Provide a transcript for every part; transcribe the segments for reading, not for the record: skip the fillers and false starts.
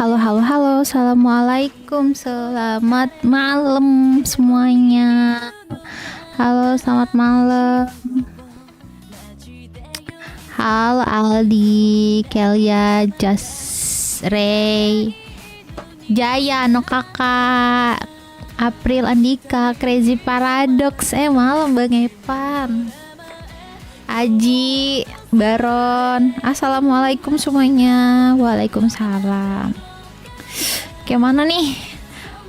Halo, assalamualaikum, selamat malam semuanya. Halo, selamat malam. Halo Aldi, Kelia, Jas, Ray, Jaya, no kakak, April, Andika, Crazy Paradox. Malam Bang Epan, Aji, Baron. Assalamualaikum semuanya. Waalaikumsalam. Gimana nih?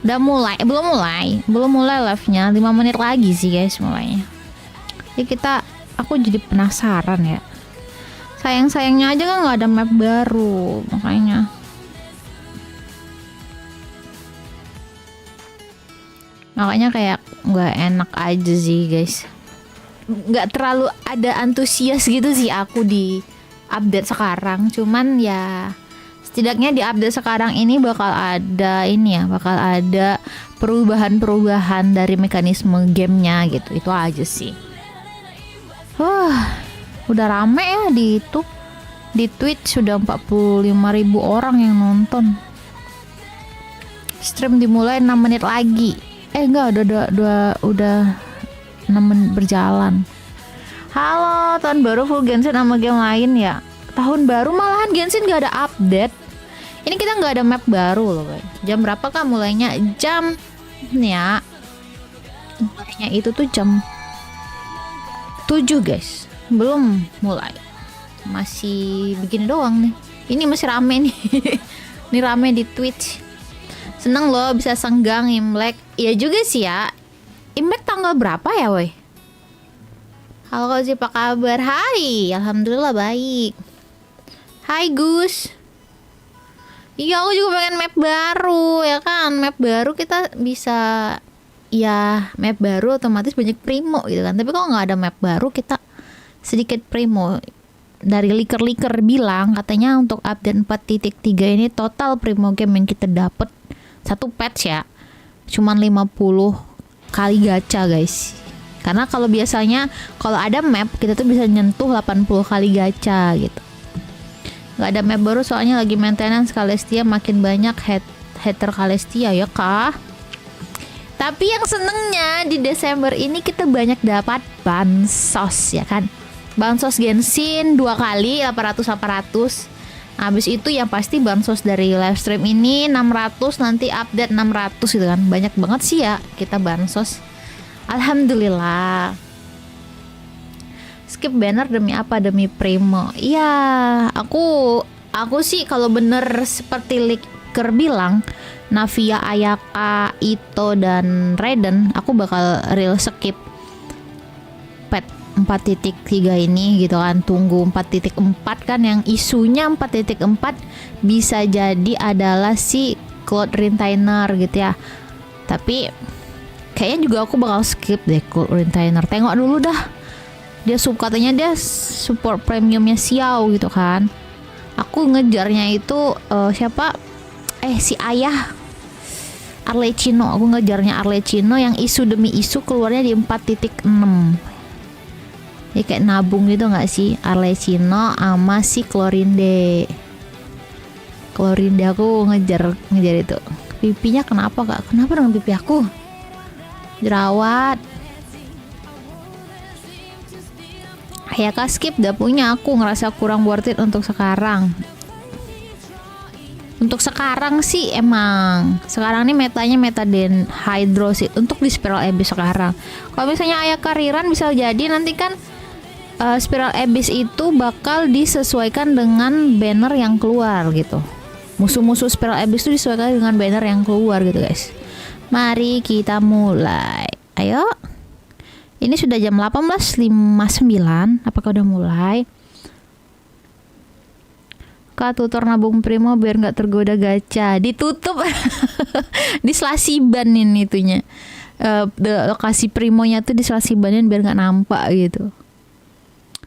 Udah mulai? Belum mulai live-nya. 5 menit lagi sih guys mulainya. Jadi aku jadi penasaran ya. Sayang-sayangnya aja kan nggak ada map baru, makanya kayak nggak enak aja sih guys. Nggak terlalu ada antusias gitu sih aku di update sekarang. Cuman ya setidaknya di update sekarang ini bakal ada perubahan-perubahan dari mekanisme gamenya gitu. Itu aja sih. Udah rame ya di YouTube, di Twitch sudah 45.000 orang yang nonton. Stream dimulai 6 menit lagi. Enggak, udah 6 menit berjalan. Halo, tahun baru full Genshin sama game lain ya. Tahun baru malahan Genshin gak ada update. Ini kita nggak ada map baru loh guys. Jam berapa kah mulainya? Jam ya. Mulainya itu tuh jam 7 guys. Belum mulai. Masih begini doang nih. Ini masih rame nih. Ini rame di Twitch. Seneng loh bisa senggang Imlek. Iya juga sih ya. Imlek tanggal berapa ya woi? Halo Kozi, apa kabar? Hai, alhamdulillah baik. Hai Gus. Iya, aku juga pengen map baru ya kan. Map baru kita bisa, ya map baru otomatis banyak primo gitu kan. Tapi kalau nggak ada map baru kita sedikit primo. Dari liker-liker bilang katanya untuk update 4.3 ini total primo game yang kita dapat satu patch ya cuman 50 kali gacha guys. Karena kalau biasanya kalau ada map kita tuh bisa nyentuh 80 kali gacha gitu. Nggak ada map baru soalnya lagi maintenance Kalestia, makin banyak hater Kalestia ya kah. Tapi yang senengnya di Desember ini kita banyak dapat bansos ya kan. Bansos Genshin 2 kali 800. Habis itu yang pasti bansos dari live stream ini 600, nanti update 600 gitu kan. Banyak banget sih ya kita bansos. Alhamdulillah. Skip banner demi apa? Demi primo. Iya, aku sih kalau bener seperti leaker bilang Navia, Ayaka, Ito, dan Raiden, aku bakal real skip patch 4.3 ini gitu kan. Tunggu 4.4 kan, yang isunya 4.4 bisa jadi adalah si Cloud Retainer gitu ya. Tapi kayaknya juga aku bakal skip deh Cloud Retainer. Tengok dulu dah. Dia katanya dia support premiumnya Xiao gitu kan. Aku ngejarnya itu siapa? Si ayah Arlecchino. Aku ngejarnya Arlecchino yang isu demi isu keluarnya di 4.6. Ya kayak nabung gitu nggak sih? Arlecchino sama si Clorinde. Clorinde aku ngejar itu. Pipinya kenapa kak? Kenapa dengan pipi aku? Jerawat. Ya kak, skip dah punya. Aku ngerasa kurang worth it untuk sekarang. Untuk sekarang sih emang sekarang nih metanya meta hydro sih untuk di Spiral Abyss sekarang. Kalau misalnya Ayaka RERUN bisa jadi nanti kan Spiral Abyss itu bakal disesuaikan dengan banner yang keluar gitu. Musuh-musuh Spiral Abyss itu disesuaikan dengan banner yang keluar gitu guys. Mari kita mulai. Ayo. Ini sudah jam 18.59. Apakah udah mulai? Kak, tutor nabung primo biar nggak tergoda gacha. Ditutup. Di Slasiban ini itunya. Lokasi primonya tuh di Slasibanin biar nggak nampak gitu.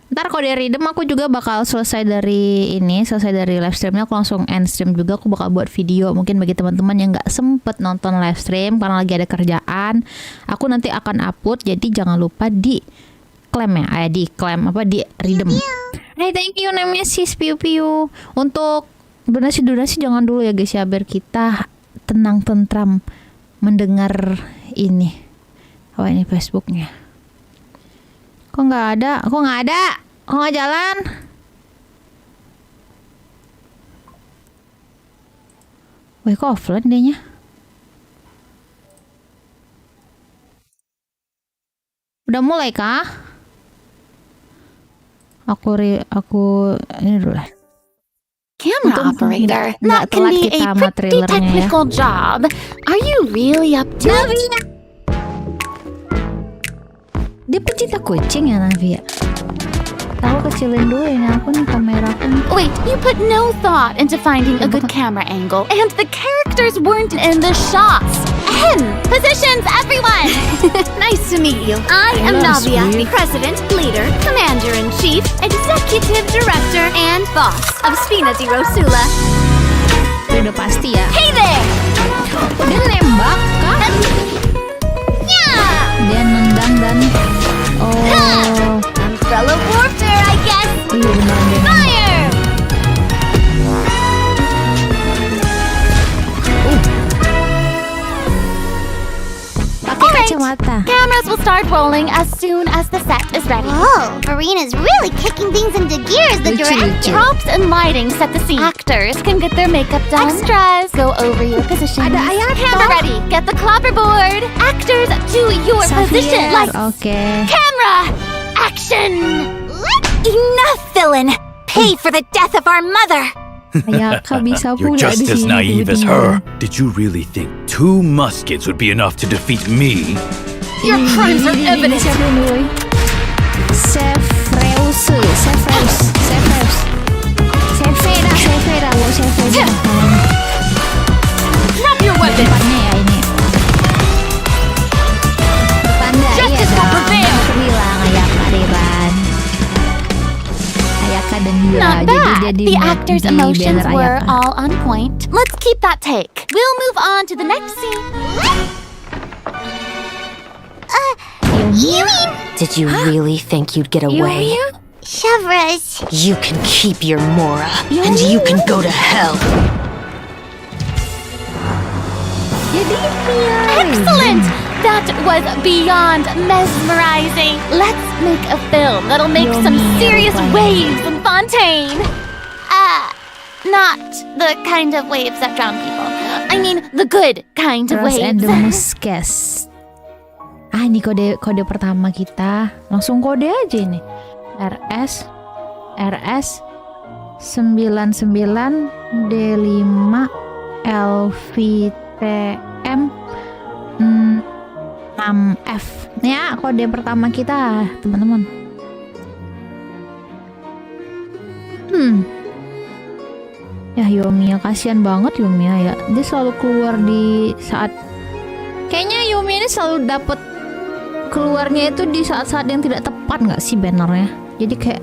Ntar kalau dari redeem aku juga bakal selesai dari live streamnya, aku langsung end stream juga. Aku bakal buat video mungkin bagi teman-teman yang nggak sempet nonton live stream karena lagi ada kerjaan. Aku nanti akan upload, jadi jangan lupa di klaim ya, di redeem. Hey, thank you Nemesis piu-piu. Untuk donasi jangan dulu ya guys ya, biar kita tenang tentram mendengar ini. Oh ini Facebooknya. Kok nggak ada? Kok nggak jalan? Wih, kok offline dehnya? Udah mulai kah? Aku ini dulu lah. Camera operator, that can be a pretty technical job. Are you really up to it? Dia pecinta kucing ya Navia. Aku kecilin dulu ini aku nih kameraku. Wait, you put no thought into finding a good camera angle, and the characters weren't in the shots. Positions, everyone! Nice to meet you. I am Navia, President, Leader, Commander-in-Chief, Executive Director, and Boss of Spina di Rosula. Udah pasti ya. Hey there! Dia nembak kah? Dia nendang dan Umbrella warfare, I guess. Iya benar. Fire! Pakai kacamata. Cameras will start rolling as soon as the set is ready. Whoa, Arena's really kicking things into gears, the director. Props and lighting set the scene. Actors can get their makeup done. Extras, go over your positions. Ada ayat. Camera ready. Get the clapperboard. Actors, to your position. Lights. Okay. Camera. Action. Enough, villain. Pay for the death of our mother. Ayaka bisa You're pula just di as sini naive as tiba-tiba. her. Did you really think 2 muskets would be enough to defeat me? Your crimes are evident. Siapa ini, woy? Severus. Severa. Drop your weapon. Depannya ya ini. Pertanda iya Justice will prevail. dong. Bilang Ayaka RERUN. Ayaka dan dia. Not bad. Jadi The actors' di emotions banner were Ayaka. all on point. Let's keep that take. We'll move on to the next scene. You mean Did you really think you'd get away? Severus? You can keep your Mora, and you can go to hell. Excellent! That was beyond mesmerizing. Let's make a film that'll make some serious waves in Fontaine. Not the kind of waves that drown people. I mean the good kind of Ross and waves. the Muskes. Ini kode pertama kita. Langsung kode aja ini. RS 99 D5 LVTM 6F. Ya, kode pertama kita, teman-teman. Ya Yomiya, kasihan banget Yomiya ya. Dia selalu keluar di saat, kayaknya Yomiya ini selalu dapet keluarnya itu di saat-saat yang tidak tepat nggak sih bannernya. Jadi kayak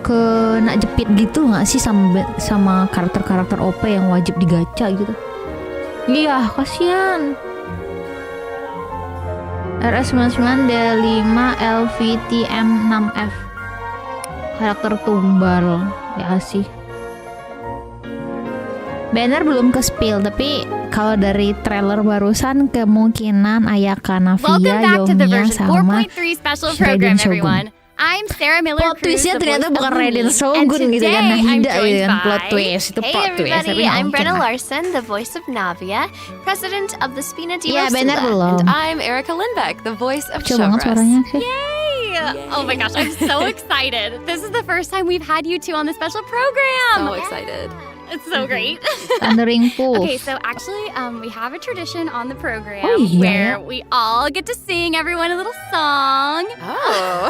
kena jepit gitu nggak sih sama karakter-karakter OP yang wajib digacha gitu. Iya, kasihan. RS99D5 LVTM 6F. Karakter tumbal ya sih. Banner belum ke spill, tapi kalau dari trailer barusan kemungkinan Ayaka Welcome Navia, back to the Yomiya version sama 4.3 special Raiden program, Shogun. everyone. I'm Sarah Miller Plot Cruz, twistnya the ternyata voice bukan of Raiden Lee. Shogun And gitu kan, today, I'm Nahida joined gitu kan, plot by- twist itu Hey plot twist. everybody, Tapi nggak I'm mungkin Brenna lah. Larson, the voice of Navia, president of the Spina di Iya, banner Rosula. belum. I'm Erica Lindbeck, the voice of Kecil banget suaranya sih. Oh my gosh, I'm so excited. This is the first time we've had you two on the special program. So excited. It's so great. Thundering Pulse. Okay, so actually, we have a tradition on the program Oh, iya, where ya? we all get to sing everyone a little song. Oh.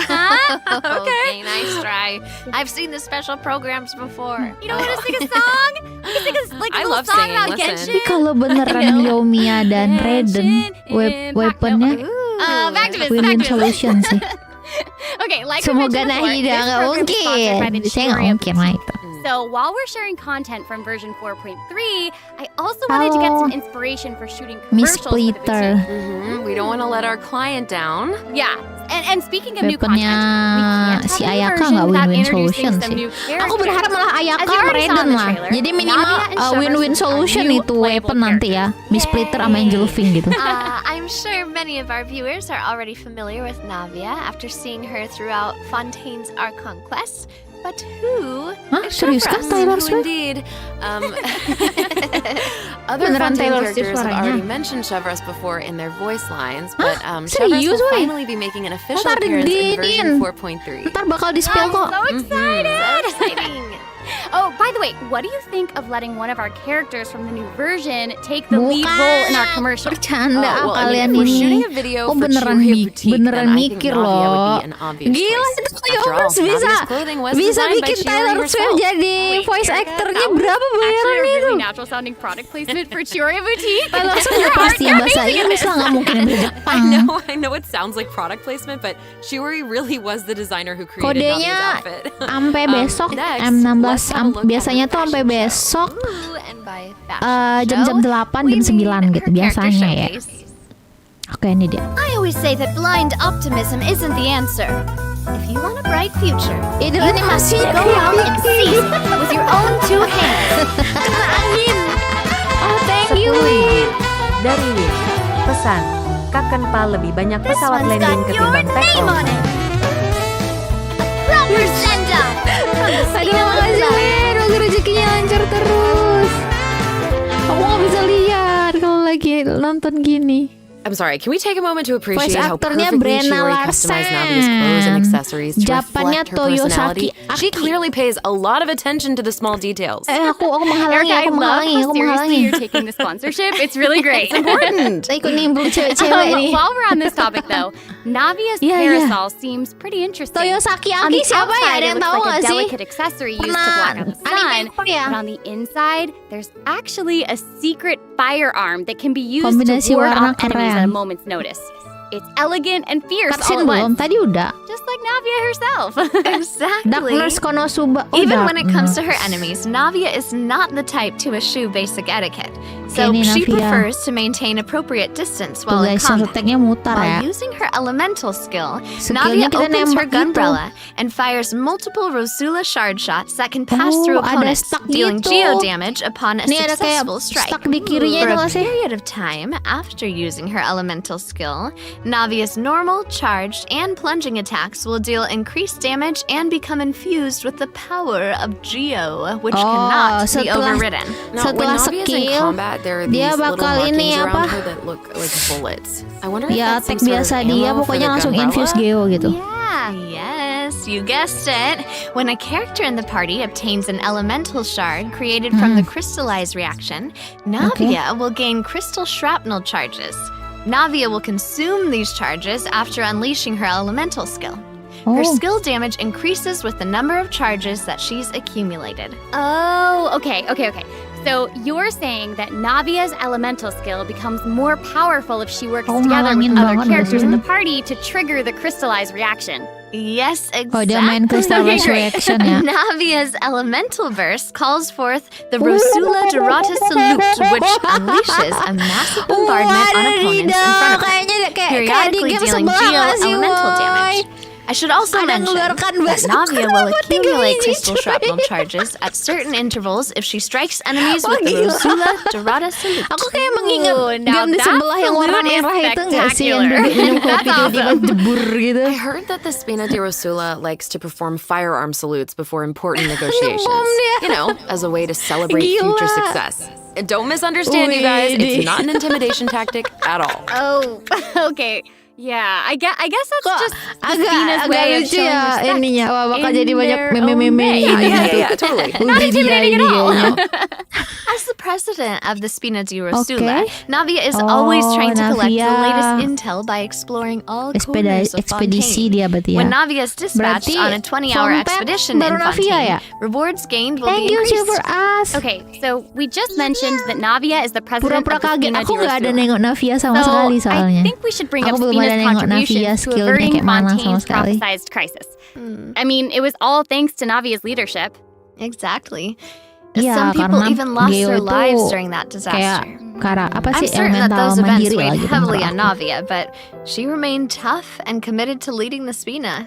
Okay, nice try. I've seen the special programs before. You don't want to sing a song? You can sing a, like a I little love song singing, about listen. Genshin. Tapi kalau beneran Yomiya dan Raiden, weaponnya Back to this. win-win solution sih. Okay, like we Semoga mentioned before, Nahida this nggak program is sponsored by mungkin. the Saya nggak Shibuya mungkin lah itu. So while we're sharing content from version 4.3, I also wanted to get Halo. some inspiration for shooting Miss commercials for the Splitter. boutique. We don't want to let our client down. Yeah, and speaking of new content, Weaponnya we can't have si a new Ayaka version nggak without win-win introducing solution some sih. new Aku characters. berharap malah Ayaka As you already saw in Raiden the lah. trailer, Jadi minimal Navia and Severus win-win are solution new itu playable weapon nanti ya. Miss Splitter sama Angel Fing gitu. I'm sure many of our viewers are already familiar with Navia after seeing her throughout Fontaine's Archon quest. But who Hah, is serius kah Severus? Taylor Who Swift? indeed. Other Beneran Fontaine Taylor Swift characters have suaranya. already mentioned Severus before in their voice lines, but Severus serius, will woy? finally be making an official Ntar appearance in diinin. version 4.3. Ntar bakal di-spill I'm kok. so excited! So exciting. Oh, by the way, what do you think of letting one of our characters from the new version take the lead role in our commercial? Bercanda Well, I kalian mean, if we're shooting ini. a video Oh for beneran Chibuya Boutique, beneran then I think mikir Navia loh. would be an obvious Gila choice. itu After Taylor all, bisa Navia's clothing was bisa designed by bikin Chibuya Taylor Swift herself. jadi voice actornya berapa bayaran Actually, a itu? really natural sounding product placement for Chibuya Boutique. Taylor Swift ya pasti yang bahasa Inggris lah, nggak mungkin bahasa Jepang. I know it sounds like product placement, but Shiori really was the designer who created Kodenya Navia's outfit. sampai besok next, M16 let's have a look at biasanya her tuh sampai fashion besok Ooh, and by fashion jam-jam show, 8 we jam 9 mean gitu her character biasanya ya. showcase. Oke ini dia. I always say that blind optimism isn't the answer. If you want a bright future, Itu animasinya go out and seize with your own two hands. kena angin. Oh thank you Win. Dari Win, pesan, Kakenpa lebih banyak This pesawat one's landing got your ketimbang take name off. on it. Proper send up. Aduh makasih Win, semoga rezekinya lancar terus. Aku nggak bisa lihat kalau lagi nonton gini. I'm sorry, can we take a moment to appreciate Voice how actornya perfectly Brenna Shiori customized Navia's clothes and accessories to Japannya reflect her personality? Toyosaki She Aki. clearly pays a lot of attention to the small details. Aku menghalangi, Erica, I aku love menghalangi, how aku seriously menghalangi. you're taking the sponsorship. It's really great. Important. Saya ikut nimbrung cewek-cewek nih. While we're on this topic, though, Navia's Iya, iya. parasol seems pretty interesting. Toyosaki On Aki the siapa ya? outside, Ada it yang looks tahu like a nggak sih? delicate accessory used to Pernah block out the sun. anime ya? But on the inside, there's actually a secret firearm that can be used Kombinasi to ward warna off enemies at a keren. moment's notice. It's elegant and fierce Cutscene all at belum? once, Tadi udah. just like Navia herself. Dark Exactly. Nurse Konosuba. Oh, Even Dark when it comes to her Nurse. enemies, Navia is not the type to eschew basic etiquette. So Ini she Navia. prefers to maintain appropriate distance Tuh while in guys, sound combat. effect-nya mutar ya. While using her elemental skill, Skillnya Navia kita opens nembak her gitu. gunbrella and fires multiple Rosula shard shots that can pass Oh, through ada opponents, stuck dealing gitu. geo damage upon a Ini ada kayak successful strike. stuck di kirinya For itu a nggak sih? period of time after using her elemental skill, Navia's normal, charged, and plunging attacks will deal increased damage and become infused with the power of Geo, which cannot be overridden. Now, Setelah when Navia's in skill, combat, there are dia these little bakal markings ini around apa? her that look like bullets. I wonder if Ya that's some attack sort of biasa dia ammo for pokoknya the langsung gunbrella? infuse geo gitu. Yeah, yes. Yes, you guessed it. When a character in the party obtains an elemental shard created from the crystallized reaction, Navia will gain crystal shrapnel charges. Navia will consume these charges after unleashing her elemental skill. Her skill damage increases with the number of charges that she's accumulated. Oh, okay. So you're saying that Navia's elemental skill becomes more powerful if she works together with ngalangin other banget characters in gak the party to trigger the crystallized reaction. Yes, Oh, dia main exactly. crystallized reaction ya. Navia's elemental burst calls forth the Rosula Dorata Salute, which unleashes a massive bombardment on opponents in front of her, periodically dealing geo-elemental damage. I should also mention that Navia will accumulate crystal shrapnel charges at certain intervals if she strikes enemies with the Rosula Dorata Salute. Aku kayak mengingat now game di that sebelah yang warna salute is merah itu nggak sih yang spectacular. duduk minum kopi tiba-tiba jebur gitu. I heard that the Spina di Rosula likes to perform firearm salutes before important negotiations. You know, as a way to celebrate future success. And don't misunderstand, you guys. It's not an intimidation tactic at all. Oh, okay. Yeah, I guess that's just Agak way of lucu showing ya respect ininya. Wah, bakal in jadi banyak their own meme-meme way. ini gitu. Yeah, totally. Not intimidating at all. As the president of the Spina di Rosula, Navia is always trying to collect the Navia. latest intel by exploring all corners of Ekspedisi Fontaine. dia berarti ya. When Navia is dispatched Berarti on a 20-hour Fontaine expedition in baru Navia Fontaine, ya? rewards gained will Thank be you increased. Severus. Okay, so we just mentioned that Navia is the president Pura-pura of the kaget. Spina Aku di nggak ada Rosula. nengok Navia sama So sekali soalnya. I think we should bring Aku up belum ada Spina's nengok Navia contributions to skillnya averting kayak mana sama Fontaine's sekali. prophesized crisis. I mean, it was all thanks to Navia's leadership. Exactly. Iya, Some people karena even lost Geo their itu lives during that kayak disaster. apa I'm sih certain that elemental those events mandiri lah weighed gitu heavily menurut on aku. Navia, but she remained tough and committed to leading the Spina.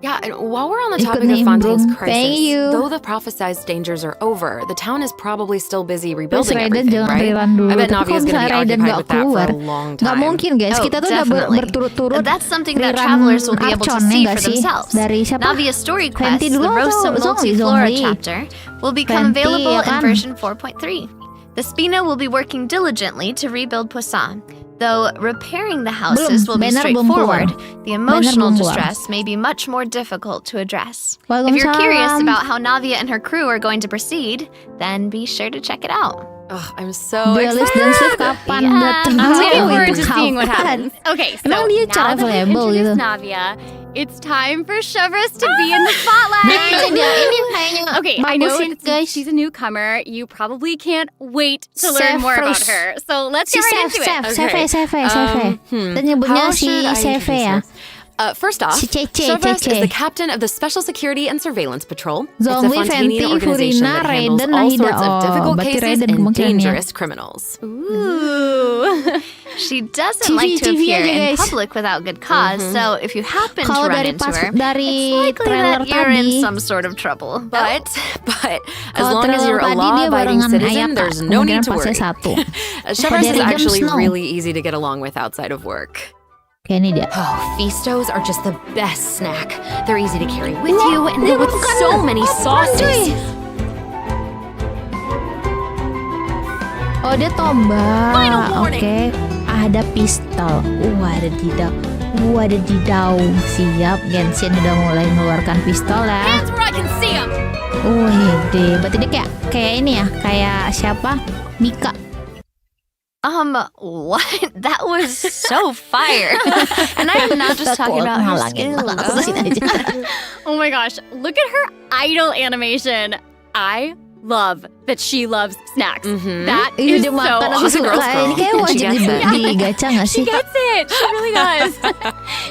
Yeah, and while we're on the Ikut topic of Fontaine's nimbrung. crisis, Thank you. though the prophesized dangers are over, the town is probably still busy Terus rebuilding Raiden everything, jangan right? rerun dulu. I bet Tapi kalau Navia's gonna misalnya be Raiden occupied gak with that for keluar, a long gak time. mungkin guys. Oh, Kita tuh udah definitely. berturut-turut. That's something that rerun travelers will be able to Archon, see ya for nggak sih? themselves. Dari siapa? Navia's story quest, Fenty the dulu Rosa atau Multiflora Zongli? chapter, will become Fenty, available ya kan? in version 4.3. The Spina will be working diligently to rebuild Poisson. Though repairing the houses will be banner belum keluar. straightforward, the emotional belum keluar. distress may be much more difficult to address. If you're Waalaikumsalam. curious about how Navia and her crew are going to proceed, then be sure to check it out. Oh, I'm so Duelist excited. dan Slave kapan Yeah, datang? I'm looking Oh, forward itu to seeing what kapan? happens. Okay, so Emang dia now cara that we've available introduced gitu? Navia, it's time for Severus to be in the spotlight. Nah, ini kayaknya Okay, I know bagusin, guys. she's a newcomer. You probably can't wait to learn more about Severus. her. So let's Si get right into it. Seve. Dan nyebutnya How si should I Seve introduce ya. her? First off, Si Cece, Severus Cece. is the captain of the Special Security and Surveillance Patrol. Zongli, it's a Fontanian Fenty, organization Furina, that handles Raiden, all Nahida. sorts of Oh, difficult berarti cases Raiden and kemungkinannya. dangerous criminals. Ooh. She doesn't like to TV appear aja, in guys. public without good cause, so if you happen to Kalau run dari into pas her, dari it's likely trailer that you're in tadi, some sort of trouble. But as kalau long as trailer you're a tadi dia law-abiding barengan citizen, Ayaka, there's no need kemungkinan to pasnya worry. satu. Severus is dari actually Jon Snow. really easy to get along with outside of work. Kayak ini dia. Oh, Feastos are just the best snack. They're easy to carry with you and go with so many sauces. Oh, dia tombak. Oke. Ada pistol. Wadidaw. Siap, Genshin udah mulai mengeluarkan pistol ya. Hands where I can see 'em. Wih, berarti dia kayak ini ya, kayak siapa? Mika. What? That was so fire. And I'm not just talking about her skills. Oh my gosh, look at her idle animation. I love that she loves snacks. That Iya, is dia so makan aku She's a suka. girl's girl, Ini kayak and she wajib gets it. di gacha gak She sih? gets it. She really does.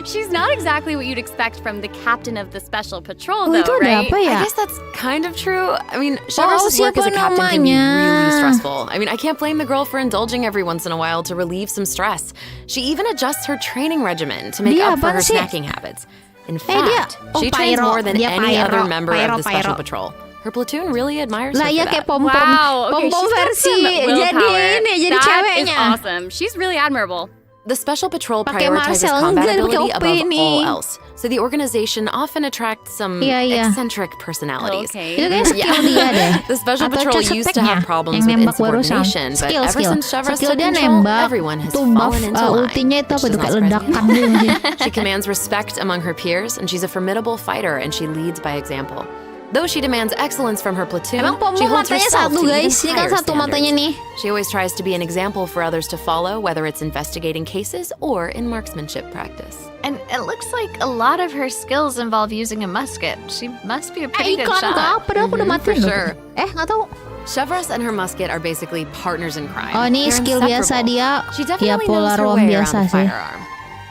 She's not exactly what you'd expect from the captain of the special patrol, Oh, though, itu ada right? apa ya? I guess that's kind of true. I mean, Severus's work as a siapa captain can be namanya? really stressful. I mean, I can't blame the girl for indulging every once in a while to relieve some stress. She even adjusts her training regimen to make Dia up for apaan her sih? snacking habits. In dia- fact, oh, she trains pyro. more than Dia any pyro. other member of the special Pyro. patrol. Her platoon really admires Lah her ya for kayak that. pom-pom. Wow, okay, Pom-pom she's got versi some jadi willpower. ini, jadi That ceweknya. is awesome. She's really admirable. The Special Patrol Pakai prioritizes Marcel, combat enggak, pakai ability OP above ini. all else, so the organization often attracts some eccentric personalities. Itu kayak skill dia deh. The Special Atau Patrol cek used to speknya, have problems yang with nembak barusan. insubordination, but Skill. ever since Severus Skill took dia control, nembak, everyone has tuh buff fallen into line. ultinya itu apa which tuh is kayak not surprising. ledakan gitu sih. She commands respect among her peers, and she's a formidable fighter, and she leads by example. Though she demands excellence from her platoon, Emang she Pomo holds matanya herself satu to even guys, ini kan higher satu matanya standards. nih. She always tries to be an example for others to follow, whether it's investigating cases or in marksmanship practice. And it looks like a lot of her skills involve using a musket. She must be a pretty good Iklan shot. kah? Padahal aku udah For matiin loh. sure. Nggak tahu. Severus and her musket are basically partners in crime. Oh, ini They're skill biasa inseparable. dia. She Ya definitely knows her Polarom way biasa around the sih. firearm.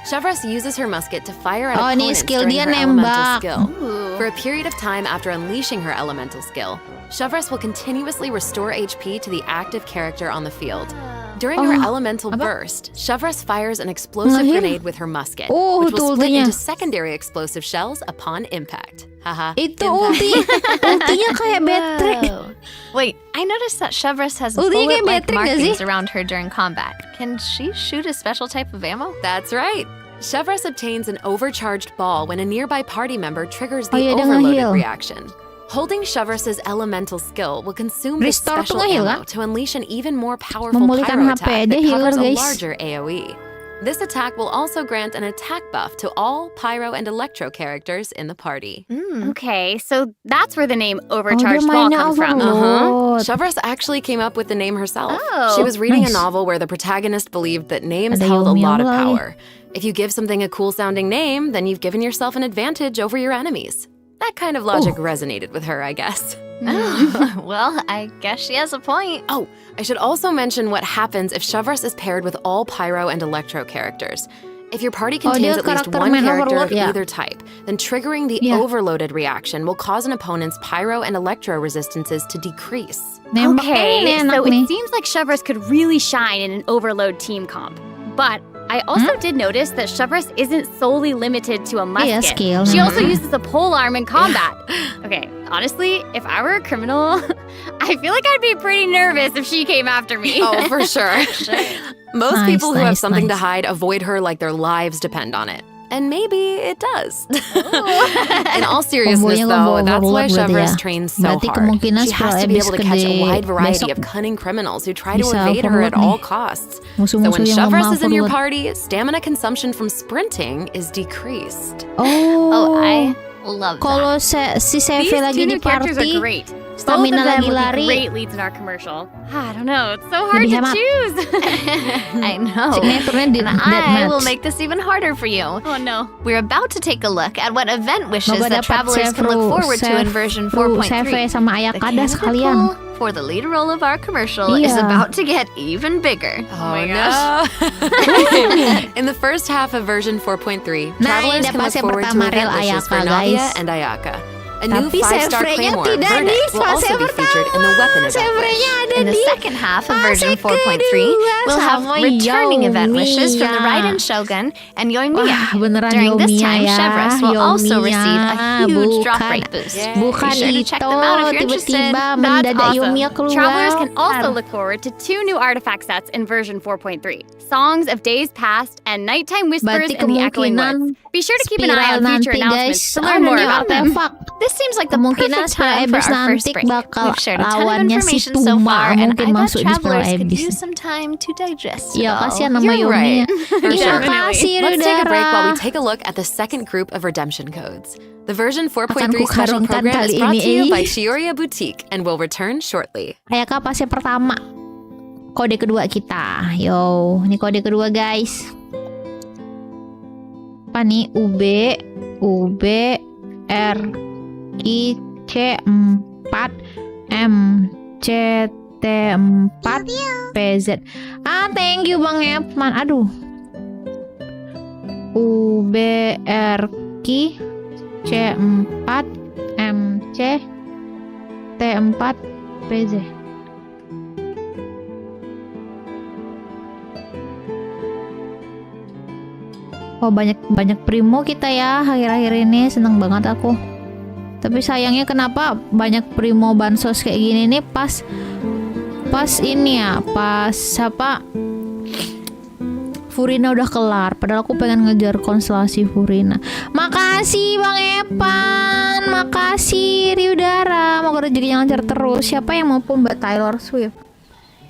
Severus uses her musket to fire at Oh, ini opponents skill during dia her nembak. elemental skill. For a period of time after unleashing her elemental skill, Severus will continuously restore HP to the active character on the field. During her elemental burst, Severus fires an explosive Ngehil. grenade with her musket, Oh, which itu will split ultinya. into secondary explosive shells upon impact. Haha. Itu impact. ultinya kayak Betrek. Oh. Wait, I noticed that Severus has Oh, dia kayak bullet-like Beatrix nggak markings sih? around her during combat. Can she shoot a special type of ammo? That's right. Severus obtains an overcharged ball when a nearby party member triggers the iya, dia overloaded ngehil. reaction. Holding Severus's elemental skill will consume this Restore special tuh ngehil, ammo kan? to unleash an even more powerful Memulihkan pyro HP, attack dia that healer, covers a guys. larger AoE. This attack will also grant an attack buff to all pyro and electro characters in the party. Okay, so that's where the name Oh, overcharged dia ball mainnya comes from. overload. Severus actually came up with the name herself. Oh, She was reading nice. a novel where the protagonist believed that names Ada held a Yomi lot of lagi. power. If you give something a cool sounding name, then you've given yourself an advantage over your enemies. That kind of logic resonated with her, I guess. Well, I guess she has a point. Oh, I should also mention what happens if Severus is paired with all pyro and electro characters. If your party contains dia at least karakter one main character of overload, ya. either type, then triggering the Yeah. overloaded reaction will cause an opponent's pyro and electro resistances to decrease. Nembak Okay, ini enak so nih. it seems like Severus could really shine in an overload team comp. But I also did notice that Severus isn't solely limited to a musket. skill. She also uses a polearm in combat. Okay, honestly, if I were a criminal, I feel like I'd be pretty nervous if she came after me. Oh, for sure. Most Nice, people who have nice, something to nice. hide avoid her like their lives depend on it. And maybe it does. In all seriousness, Kombonya though, that's why overload berarti Severus ya. trains so Berarti hard. kemungkinan She has to be able to catch a Pro wide variety besok of cunning criminals who try to bisa evade her at overload all nih. costs. So Musuh-musuh when yang Severus lemah is in your overload. party, stamina consumption from sprinting is decreased. Oh, I love Kalau that. si Seve These lagi two di new characters are party, great. stamina Both of them lagi would be lari. great leads in our commercial. I don't know, it's so hard Lebih to hemat. choose. I know. signaturnya di And I will deathmatch. make this even harder for you. Oh no. We're about to take a look at what event wishes Semoga that dapat travelers can look forward to in version Severus, 4.3. Seve sama The Ayakada candidate sekalian. pool for the lead role of our commercial is Iya. about to get even bigger. Oh my no. In the first half of version 4.3, Nah, travelers ini can look dapat forward to pertama event real wishes for Ayaka, Navia guys. and Ayaka. A new Tapi 5-star Severenya claymore, tidak di Verdict, will also be featured in the weapon event Severenya wish. ada In the di second half of version fase 4.3, kedua we'll have sama returning event wishes from the Yomiya. Raiden Shogun and Wah, Yoimiya. beneran During this Yomiya time, ya, Severus will also Yomiya. receive a huge drop Bukan- rate boost. Bukan Be sure to check them out if you're interested. tiba-tiba That's mendadak awesome. Yomiya keluar. Travelers can also look forward to 2 new artifact sets in version 4.3. Songs of Days Past and Nighttime Whispers Berarti in the Echoing kemungkinan Woods. Be sure to keep an eye spiral on future nanti, announcements guys, to learn ada more new about them. artefak. This seems like the Kemungkinan perfect time for Spiral our Abyss first nanti break. bakal We've shared a ton of lawannya si information so Tuma, far, and mungkin I bet masuk di Spiral travelers could Abyss. use some time to digest it Iya, all. kasihan sama You're Yomiya. right. For Terima sure. kasih, Let's take a break Rudara. while we take a look at the second group of redemption codes. The version 4.3 Akan special kukarungkan program is kali brought ini, to you eh. by Shiorya Boutique and will return shortly. Ayaka pas yang pertama. Kode kedua kita. Yo, ini kode kedua, guys. Apa nih? UB R I C 4 M C T 4 PZ. Thank you Bang Epman. Aduh. UB R Q C 4 M C T 4 PZ. Oh, banyak primo kita ya akhir-akhir ini, seneng banget aku. Tapi sayangnya kenapa banyak primo bansos kayak gini nih pas ini ya, pas apa Furina udah kelar. Padahal aku pengen ngejar konstelasi Furina. Makasih Bang Epan. Makasih Riudara. Moga rezekinya lancar terus. Siapa yang mau pun Mbak Taylor Swift?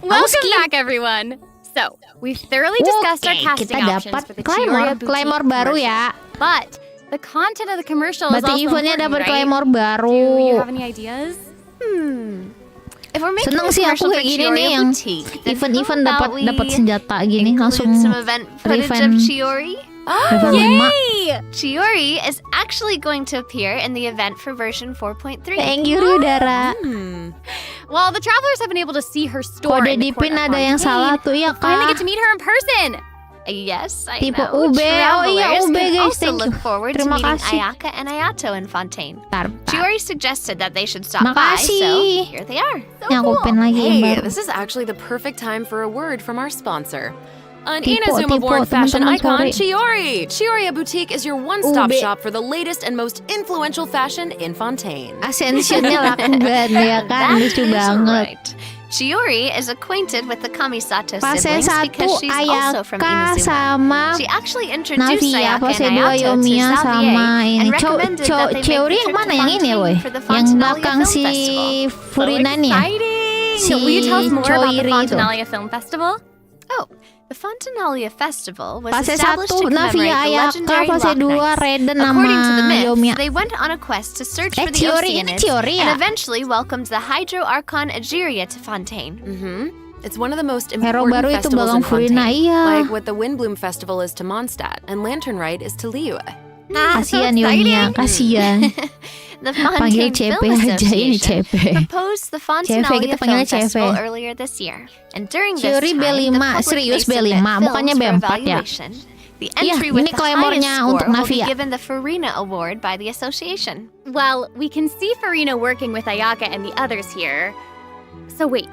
Welcome back, everyone. So, we've thoroughly discussed our casting kita options dapat for the Chiyoria Boutique Claymore baru commercial. ya. But the content of the commercial is Berarti also eventnya important, dapat right? Claymore Do you baru. have any ideas? If we're making Seneng a sih aku commercial for kayak gini nih Chiyoria yang Boutique, then event-event how about dapat we senjata gini include langsung some event footage of revamp. Chiori? Revamp 5. Chiori is actually going to appear in the event for version 4.3. Thank you Riudara. Well, the travelers have been able to see her store Kode in the di pin court of ada yang Fontaine. salah tuh ya Finally kak. get to meet her in person. Yes, I Tipe know. UB. Oh iya, Travelers UB, can guys. also Thank look you. forward Terima to meeting kasih. Ayaka and Ayato in Fontaine. Bentar. Chiori suggested that they should stop by, Makasih. so here they are. Ini aku pin lagi yang Hey, baru. this is actually the perfect time for a word from our sponsor. An Tipo, Inazuma-born fashion teman-teman, icon, Chiori! Chioria Boutique is your one-stop Ube. shop for the latest and most influential fashion in Fontaine. Ascensionnya laku banget ya kan, lucu is banget. right. Chiori is acquainted with the Kamisato Fase siblings 1 because she's also from Ayaka Inazuma. sama She actually introduced Navia, Ayaka fase and 2 Ayato to Yomiya Xavier sama and ini recommended that they make Chiori the yang trip mana to yang ini ya Fontaine woy? for the Yang Fontanalia belakang Film si Festival. Furina nih ya? Si Will you tell us more about the Choiri itu. Fontanalia Film Festival? Oh, the Fontanalia Festival was Fase established 1 to commemorate Navia the Ayaka, legendary fase Loch 2 Knights. Raiden According to the sama myths, Yomiya. they went on a quest to search for the Chiori, ini Oceanids Chiori ya? and eventually welcomed the Hydro Archon Aegeria to Fontaine. It's one of the most Hero important baru itu festivals Bagang in Furina, Fontaine, iya. like what the Windbloom Festival is to Mondstadt and Lantern Rite is to Liyue. Kasian Yomiya, kasian. The Panggil Fontaine CP Film aja ini Association CP. proposed the CP, Fontanalia kita Film panggilnya CP. Festival earlier this year. And during this Chiori time, B5, the public serius may submit B5, films bukannya for B4 ya? evaluation. The Iya, entry ini with the Claymore-nya highest untuk score will be Navia. given the Farina Award by the association. Well, we can see Farina working with Ayaka and the others here. So wait.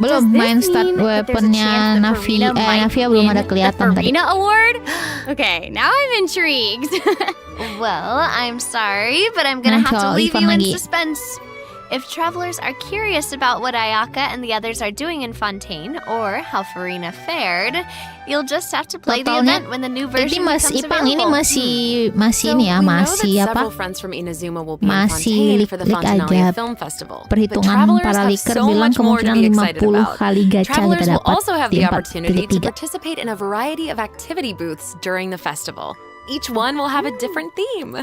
Belum Does this main start mean that there's a weaponnya chance that Navia, Farina might Navia belum win ada kelihatan the tadi. Farina Award? Okay, now I'm intrigued. Well, I'm sorry, but I'm gonna have to Nacho, leave Ivan you in lagi. suspense. If travelers are curious about what Ayaka and the others are doing in Fontaine, or how Farina fared, you'll just have to play the Totalnya, event when the new Ini version Mas becomes Ipang ini available. masih So ini ya, we know masih that apa? several friends from Inazuma will be in Masih Fontaine for the lik-lik Fontanalia aja. Film Festival. But Perhitungan travelers para have liker so bilang much more to kemungkinan be excited 50 about. kali gacha Travelers kita will dapat also have di the 4 opportunity pilih 3. to participate in a variety of activity booths during the festival. Each one will have a different theme.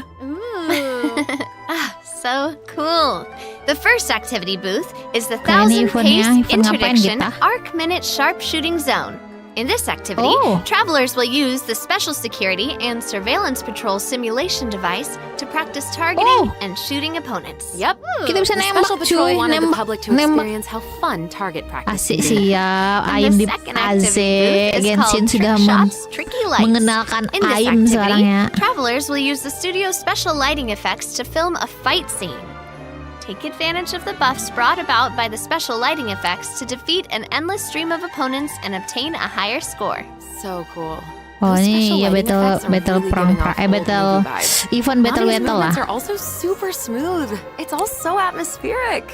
So cool. The first activity booth is the Kayak ini 1000 eventnya, pace event ngapain interdiction kita? arc minute sharpshooting zone. In this activity, Oh. travelers will use the special security and surveillance patrol simulation device to practice targeting and shooting opponents. Yep. Kita bisa The nembak Special Patrol cuy, wanted the nembak, public to nembak. experience how fun target practice Asik can be. siap, And Aim the di second AZ, activity booth is Genshin called sudah Trick Shots, Tricky Lights. mengenalkan In this Aim sekarang activity, ya. travelers will use the studio's special lighting effects to film a fight scene. Take advantage of the buffs brought about by the special lighting effects to defeat an endless stream of opponents and obtain a higher score. So cool. Oh Those ini special ya lighting effects are battle really perang giving off old battle movie vibes. event battle Nami's lah. movements are also super smooth. It's all so atmospheric.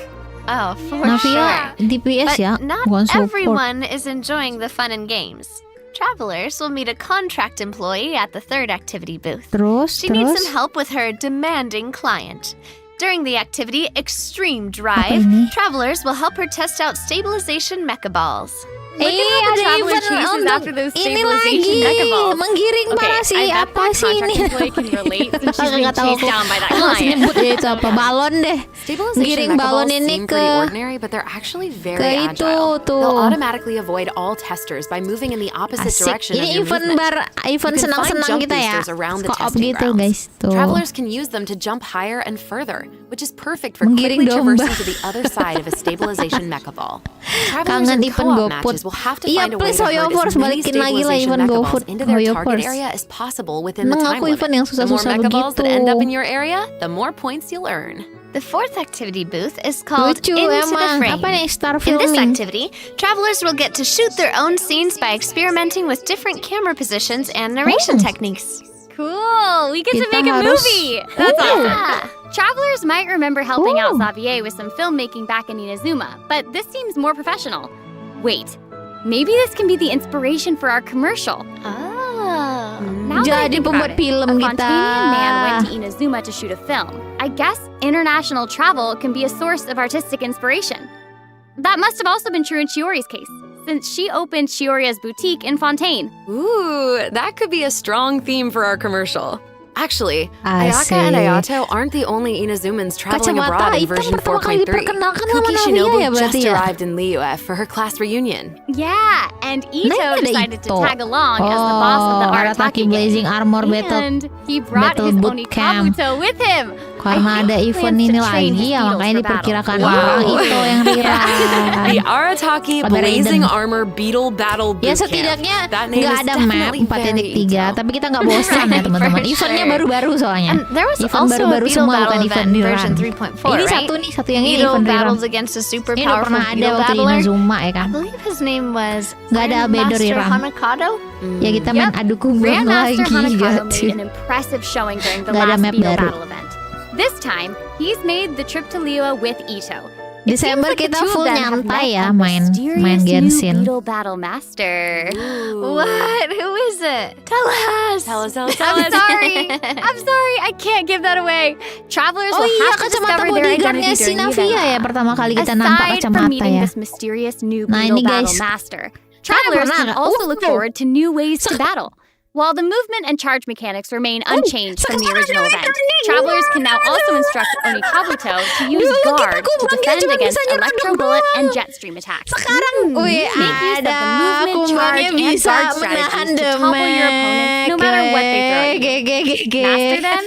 Oh, for Navia sure. DPS But ya, not bukan support. everyone is enjoying the fun and games. Travelers will meet a contract employee at the third activity booth. Terus, She needs terus. some help with her demanding client. During the activity Extreme Apa Drive, ini? travelers will help her test out stabilization mecha balls. Look at how the traveler chases after those ini stabilization lagi mecha balls. menggiring Okay, para si I bet apa that sih ini? contract employee can relate since she's being Nggak tahu chased aku. down by that Aku nggak client. nyebut ya itu apa balon deh. Stabilization Giring mecha balon balls ini seem ke pretty ordinary, but they're actually very ke itu agile. tuh. They'll automatically avoid all testers by moving in the opposite Asik. direction of Ini your event movement. event You can find senang-senang jump kita ya. boosters around the Co-op testing gitu grounds. guys tuh. Travelers can use them to jump higher and further, which is perfect for Menggiring quickly domba. traversing to the other side of a stabilization mecha ball. Travelers Kangen in event co-op GoFood. matches will have to Iya, find a way please to herd HoYoverse as many balikin lagi lah stabilization event mecha balls GoFood. into their target HoYoverse. area as possible within the Neng time aku limit. event yang The more susah-susah mecha balls that begitu. end up in your area, the more points you'll earn. The fourth activity booth is called Lucu Into the emang. Frame. Apa nih star In this filming? activity, travelers will get to shoot their own scenes by experimenting with different camera positions and narration techniques. Cool! We get to Kita make a harus- movie! That's Ooh. awesome! Travelers might remember helping out Ooh. Xavier with some filmmaking back in Inazuma, but this seems more professional. Wait, maybe this can be the inspiration for our commercial. Oh. Now that I jadi think pembuat about it, film a kita. Fontanian man went to Inazuma to shoot a film. I guess international travel can be a source of artistic inspiration. That must have also been true in Shiori's case, since she opened Shioria's boutique in Fontaine. Ooh, that could be a strong theme for our commercial. Actually, Asik. Ayaka and Ayato aren't the only Inazumans traveling Kacamata abroad in hitam version pertama kali 4.3. diperkenalkan sama Kuki Navia Shinobu ya berarti just ya? arrived in Liyue for her class reunion. Yeah, and Ito Nah, ini ada decided to Ito. tag along as the boss of the Arataki Arataki Blazing gang. Armor Battle. And he brought Battle his Boot Camp. Onikabuto with him. Karena ada event ini lagi ya, makanya diperkirakan orang itu yang rerun. The Arataki Ada Blazing Raiden. Armor Beetle Battle Boot Ya Camp. setidaknya That name nggak is ada map definitely very 4.3, tapi kita nggak bosan ya teman-teman. For Eventnya sure. baru-baru soalnya. And there was Event also a baru-baru Beetle semua Battle bukan event event in version rerun. 3.4, Ini right? satu yang ini Beetle event rerun. battles against a super Ini udah powerful pernah ada Beetle waktu di battler. Inazuma ya kan. I believe his name was Nggak ada Albedo Grandmaster rerun. Hanakado. Ya kita main adu kumbang lagi Grandmaster Hanakado gitu. made an impressive showing during the Nggak ada last map Beetle baru. Battle event. This time, he's made the trip to Liyue with Ito. It seems Desember like the kita two of full them have nyantai met ya a main mysterious new Genshin. Beetle Battle Master. What? Who is it? Tell us. Tell us. I'm sorry. I'm sorry. I can't give that away. Travelers Oh will iya, have to kacamata discover their bodyguardnya identity si during the Navia ya event. pertama kali kita nampak Aside from kacamata meeting ya. this mysterious new Nah, Beetle ini Battle guys. Master, travelers pernah can nggak? also look Oh. forward to new ways to battle. While the movement and charge mechanics remain unchanged from the original event, travelers can now also instruct Onikabuto to use Dulu kita guard to kumbangnya defend cuma against bisa nyeruduk electro bullet doang. and jet stream attacks. Sekarang Make use of the movement, charge, and bisa guard menahan strategies to topple your opponents no matter what they throw at you. Master them,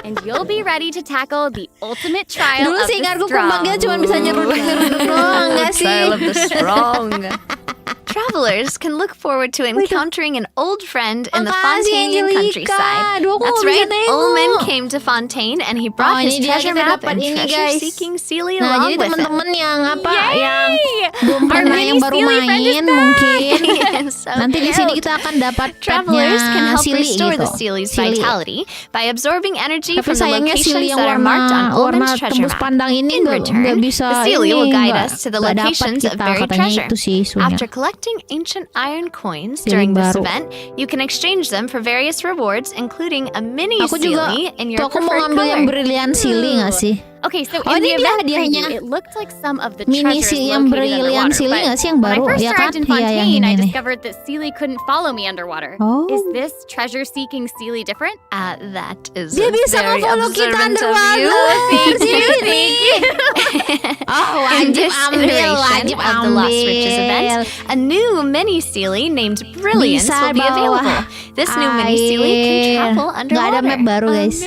and you'll be ready to tackle the ultimate trial Dulu of sih the ingatku strong. kumbangnya cuma bisa nyeruduk doang nggak sih? Trial of the strong. Travelers can look forward to encountering an old friend in the Makasih, Fontaine Angelica. countryside. Aduh, aku That's nggak bisa right, nengok. Ulman came to Fontaine and he brought his ini dia, treasure kita map dapat and ini, guys. treasure-seeking Sealy Nah, along jadi with him. teman-teman yang apa Yay! yang belum Our pernah mini yang baru Sealy friend is main back. mungkin So nanti di sini cute. kita akan dapat Travelers can petnya help Silly restore gitu. the Sealy's Silly. vitality by absorbing energy Tapi from the sayangnya Silly locations yang that are marked on warna Ulman's treasure tembus map. pandang ini In return, nggak bisa the Sealy will guide nggak- us to the nggak dapat locations of kita, buried katanya treasure. itu sih isunya. After collecting ancient iron coins Sealy during this baru. event, you can exchange them for various rewards, including a mini Aku juga Sealy in tuh your aku mau preferred ngambil yang color. brilian Silly nggak sih? Okay, so Oh, in ini the dia event hadiahnya. preview, it looked like some of the Mini treasures Silly yang located brilian underwater. Silly But nggak sih yang when I baru? first Ya arrived kan? in Iya yang Fontaine, ini I nih. discovered that Sealy couldn't follow me underwater. Oh. Is this treasure-seeking Sealy different? That is Dia bisa very nge-follow kita observant of underwater. you. Sini. Oh, In wajib this ambil, iteration wajib of the Lost Riches ambil. event, a new mini Sealy named Brilliance Bisa will be bawa available. This new mini Sealy can travel Nggak ada underwater. map baru guys.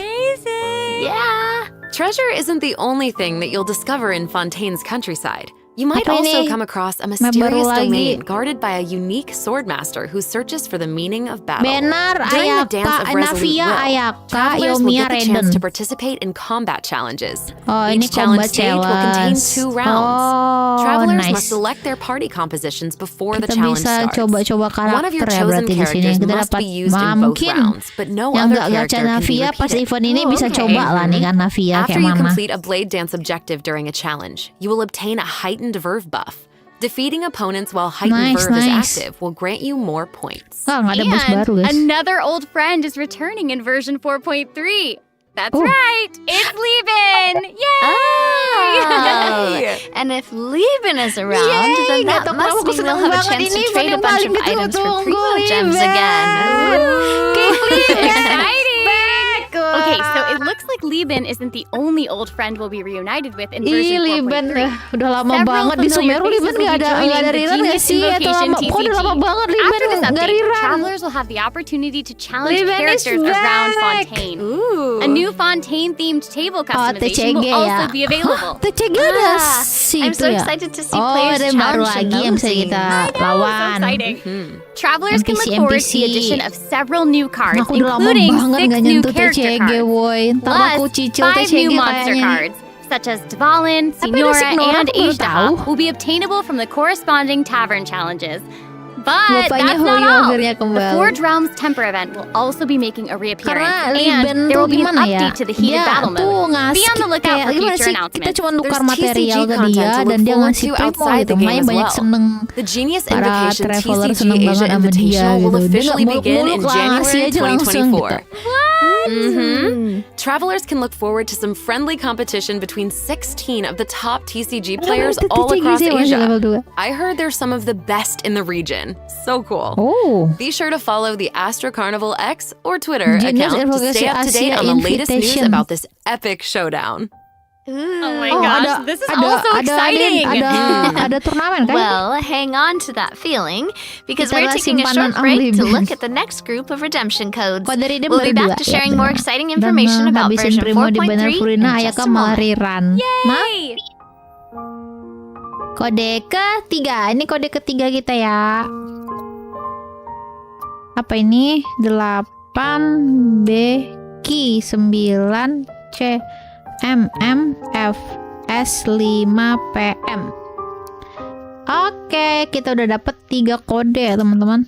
Yeah. Treasure isn't the only thing that you'll discover in Fontaine's countryside. You might Apa also ini? come across a baru mysterious lagi. domain guarded by a unique swordmaster who searches for the meaning of battle. Benar, During the Dance Ayaka, of Resolute Navia, Will, Ayaka, travelers will Yomiya, get the chance Raiden. to participate in combat challenges. Oh, ini Each challenge combat stage will contain challenge. 2 rounds. Oh, Travelers nice. must select their party compositions before the Kita challenge bisa starts. coba-coba One of your karakter ya chosen berarti di sini. characters Kita must dapat be used in both mungkin rounds, but no yang other nggak gacha character can be Navia pas repeated. event ini Oh, bisa okay. coba lah nih kan Navia After kayak you mana. complete a blade dance objective during a challenge, you will obtain a heightened verve buff. Defeating opponents while heightened Nice, verve is nice. active will grant you more points. Ah, nggak ada bus baru guys. Another old friend is returning in version 4.3. That's Oh. right, it's Levin! Yay! Oh. And if Lieben is around, Yay, then that nggak tahu must kenapa aku mean seneng we'll have a banget chance ini to trade a yang bunch paling of items for ditunggu-tunggu, primo gems Lieben. again. Exciting! Okay, so it looks like Lieben isn't the only old friend we'll be reunited with in Ih, version Liben 4.3. udah lama Several banget di familiar Sumeru. Liben faces will nggak be ada joining the rerun nggak Genius sih? Atau Invocation lama? Kok udah lama TCG. banget Liben After this nggak update, rerun? travelers will have the opportunity to challenge Liben is characters around back. Fontaine. Ooh. A new Fontaine-themed table customization TCG will also ya. be available. TCG udah Ah, si I'm itu so ya. excited to see Oh, players ada yang baru challenge lagi yang bisa Nosy. kita So lawan. exciting. Travelers can look forward to the addition of several new cards, Aku udah lama including banget 6 nggak new nyentuh character TCG, cards. boy. Ntar aku Plus, cicil 5 TCG new monster kayaknya. cards, such as Dvalin, Tapi ada Signora, Signora, and aku baru tahu. Aishtaha, will be obtainable from the corresponding tavern challenges. But Bapaknya that's not Hoyo all. akhirnya The kembali. Forge Realms Temper event will also be making a reappearance, Karena and there will be an gimana ya? update to the heated Dia battle tuh mode. ngasih Be on the lookout kayak for gimana future sih? Kita announcements. cuma nukar There's material TCG ke content dia to look dan dia forward ngasih to primo outside gitu. the game Makanya as banyak well. seneng The Genius para Invocation traveler TCG seneng Asia banget sama dia Invitational will gitu. Dia officially nggak begin in muluk-muluk lah, ngasih January aja langsung 2024. gitu. Travelers can look forward to some friendly competition between 16 of the top TCG Ada players TCG all across sih masih level Asia. 2. I heard they're some of the best in the region. So cool. Oh. Be sure to follow the Astro Carnival X or Twitter Genius account to stay up to date Asia on the latest news Invitation. about this epic showdown. Oh my Oh, gosh, this is also exciting. Ada turnamen kan? Well, hang on to that feeling because Kita we're lah taking a simpanan short break to Om look Libens. at the next group of redemption codes. Kode redeem We'll be baru back to 2, sharing ya, more benar. exciting information Dan about habisin version primo di banner 4.3 Furina, in Ayaka just a moment. malah RERUN. Yay! Kode ketiga, ini kode ketiga kita ya. Apa ini? 8 B Q 9 C F S 5 PM. Oke, kita udah dapet 3 kode ya teman-teman.